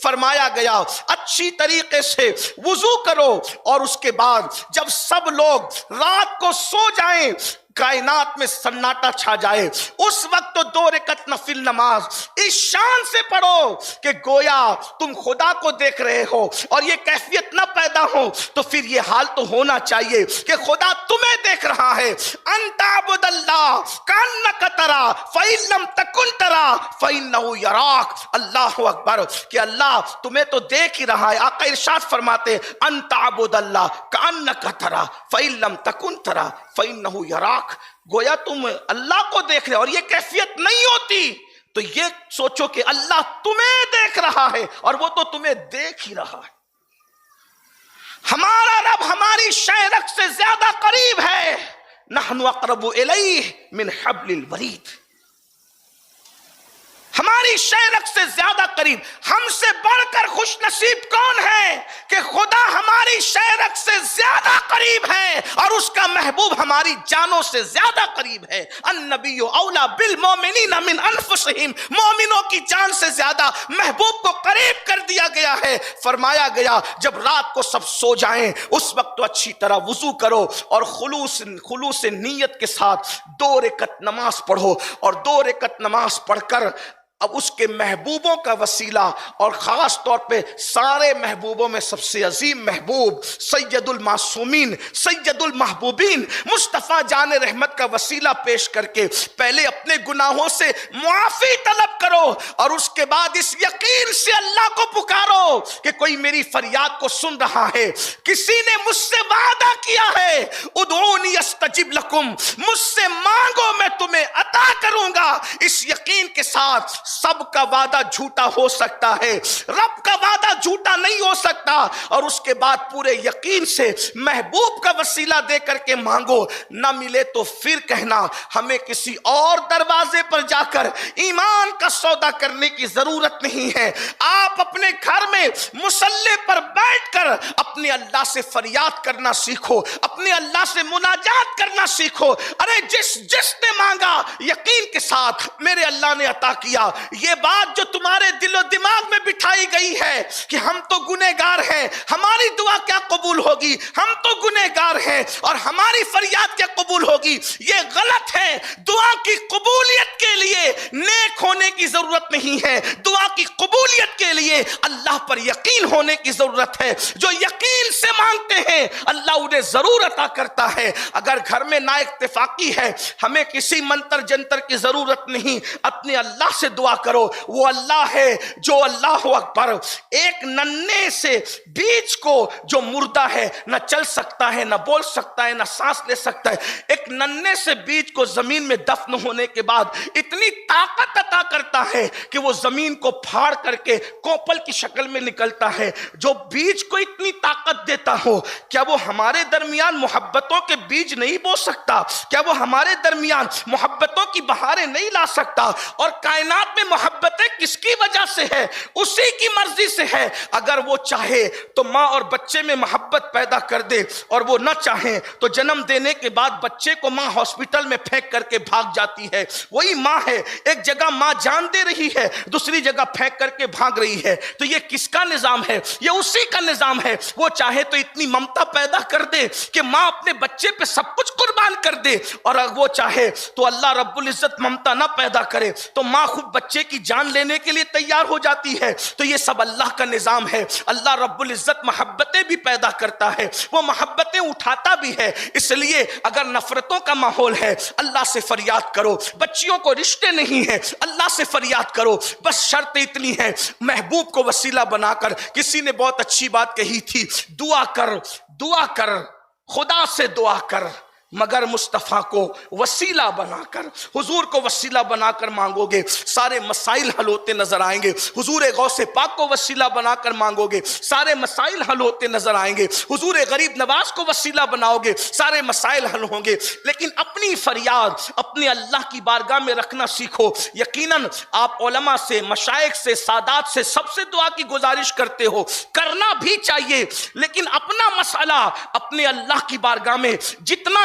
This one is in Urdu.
فرمایا گیا اچھی طریقے سے وضو کرو، اور اس کے بعد جب سب لوگ رات کو سو جائیں، کائنات میں سناٹا چھا جائے، اس وقت تو 2 رکعت نفل نماز اس شان سے پڑھو کہ گویا تم خدا کو دیکھ رہے ہو، اور یہ کیفیت نہ پیدا ہو تو پھر یہ حال تو ہونا چاہیے کہ خدا تمہیں دیکھ رہا ہے۔ انت عبد اللہ کانک ترا فإن لم تکن ترا فإنہ یراک، اللہ اکبر، کہ اللہ تمہیں تو دیکھ ہی رہا ہے۔ آقا ارشاد فرماتے انت عبد اللہ کانک ترا فإن لم تکن ترا فإنہ یراک، گویا تم اللہ کو دیکھ رہے، اور یہ کیفیت نہیں ہوتی تو یہ سوچو کہ اللہ تمہیں دیکھ رہا ہے، اور وہ تو تمہیں دیکھ ہی رہا ہے۔ ہمارا رب ہماری شہرک سے زیادہ قریب ہے، نحن اقرب الیہ من حبل الورید، ہماری شہرک سے زیادہ قریب۔ ہم سے بڑھ کر خوش نصیب کون ہے کہ خدا ہماری شہرک سے زیادہ قریب ہے، اور اس کا محبوب ہماری جانوں سے زیادہ قریب ہے۔ النبی اولا بالمومنین من انفسہم، مومنوں کی جان سے زیادہ محبوب کو قریب کر دیا گیا ہے۔ فرمایا گیا جب رات کو سب سو جائیں اس وقت تو اچھی طرح وضو کرو، اور خلوص نیت کے ساتھ 2 رکعت نماز پڑھو، اور 2 رکعت نماز پڑھ کر اب اس کے محبوبوں کا وسیلہ، اور خاص طور پہ سارے محبوبوں میں سب سے عظیم محبوب سید المعصومین سید المحبوبین مصطفیٰ جان رحمت کا وسیلہ پیش کر کے پہلے اپنے گناہوں سے معافی طلب کرو، اور اس کے بعد اس یقین سے اللہ کو پکارو کہ کوئی میری فریاد کو سن رہا ہے، کسی نے مجھ سے وعدہ کیا ہے ادعونی استجب لکم، مجھ سے مانگو میں تمہیں عطا کروں گا۔ اس یقین کے ساتھ سب کا وعدہ جھوٹا ہو سکتا ہے، رب کا وعدہ جھوٹا نہیں ہو سکتا، اور اس کے بعد پورے یقین سے محبوب کا وسیلہ دے کر کے مانگو، نہ ملے تو پھر کہنا ہمیں کسی اور دروازے پر جا کر ایمان کا سودا کرنے کی ضرورت نہیں ہے۔ آپ اپنے گھر میں مصلی پر بیٹھ کر اپنے اللہ سے فریاد کرنا سیکھو، اپنے اللہ سے مناجات کرنا سیکھو۔ ارے جس نے مانگا یقین کے ساتھ میرے اللہ نے عطا کیا۔ یہ بات جو تمہارے دل و دماغ میں بٹھائی گئی ہے کہ ہم تو گنہگار ہیں، ہماری دعا کیا قبول ہوگی، ہم تو گنہگار ہیں اور ہماری فریاد کیا قبول ہوگی، یہ غلط ہے۔ دعا کی قبولیت کے لیے نیک ہونے کی ضرورت نہیں ہے، دعا کی قبولیت کے لیے اللہ پر یقین ہونے کی ضرورت ہے۔ جو یقین سے مانگتے ہیں اللہ انہیں ضرور عطا کرتا ہے۔ اگر گھر میں نا اتفاقی ہے، ہمیں کسی منتر جنتر کی ضرورت نہیں، اپنے اللہ سے دعا کرو۔ وہ اللہ ہے جو اللہ اکبر ایک ننھے سے بیج کو جو مردہ ہے، نہ چل سکتا ہے، نہ بول سکتا ہے، نہ سانس لے سکتا ہے، ایک ننھے سے بیج کو زمین میں دفن ہونے کے بعد اتنی طاقت عطا کرتا ہے کہ وہ زمین کو پھاڑ کر کے کوپل کی شکل میں نکلتا ہے۔ جو بیج کو اتنی طاقت دیتا ہو، کیا وہ ہمارے درمیان محبتوں کے بیج نہیں بو سکتا؟ کیا وہ ہمارے درمیان محبتوں کی بہاریں نہیں لا سکتا؟ اور کائنات میں محبتیں کس کی وجہ سے ہے؟ اسی کی مرضی سے ہے۔ اگر وہ چاہے تو ماں اور بچے میں محبت پیدا کر دے، اور وہ نہ چاہیں تو جنم دینے کے بعد بچے کو ماں ہاسپٹل میں پھینک کر کے بھاگ جاتی ہے۔ وہی ماں ہے، ایک جگہ ماں جان دے رہی ہے، دوسری جگہ پھینک کر کے بھاگ رہی ہے۔ تو یہ کس کا نظام ہے؟ یہ اسی کا نظام ہے۔ وہ چاہے تو اتنی ممتا پیدا کر دے کہ ماں اپنے بچے پہ سب کچھ قربان کر دے، اور اگر وہ چاہے تو اللہ رب العزت ممتا نہ پیدا کرے تو ماں خود بچے کی جان لینے کے لیے تیار ہو جاتی ہے۔ تو یہ سب اللہ کا نظام ہے۔ اللہ رب العزت محبتیں بھی پیدا کرتا ہے، وہ محبتیں اٹھاتا بھی ہے۔ اس لیے اگر نفرتوں کا ماحول ہے اللہ سے فریاد کرو، بچیوں کو رشتے نہیں ہیں اللہ سے فریاد کرو، بس شرط اتنی ہے محبوب کو وسیلہ بنا کر۔ کسی نے بہت اچھی بات کہی تھی، دعا کر خدا سے دعا کر مگر مصطفیٰ کو وسیلہ بنا کر، حضور کو وسیلہ بنا کر مانگو گے سارے مسائل حل ہوتے نظر آئیں گے۔ حضور غوث پاک کو وسیلہ بنا کر مانگو گے سارے مسائل حل ہوتے نظر آئیں گے۔ حضور غریب نواز کو وسیلہ بناؤ گے سارے مسائل حل ہوں گے۔ لیکن اپنی فریاد اپنے اللہ کی بارگاہ میں رکھنا سیکھو۔ یقیناً آپ علماء سے، مشائخ سے، سادات سے سب سے دعا کی گزارش کرتے ہو، کرنا بھی چاہیے، لیکن اپنا مسئلہ اپنے اللہ کی بارگاہ میں جتنا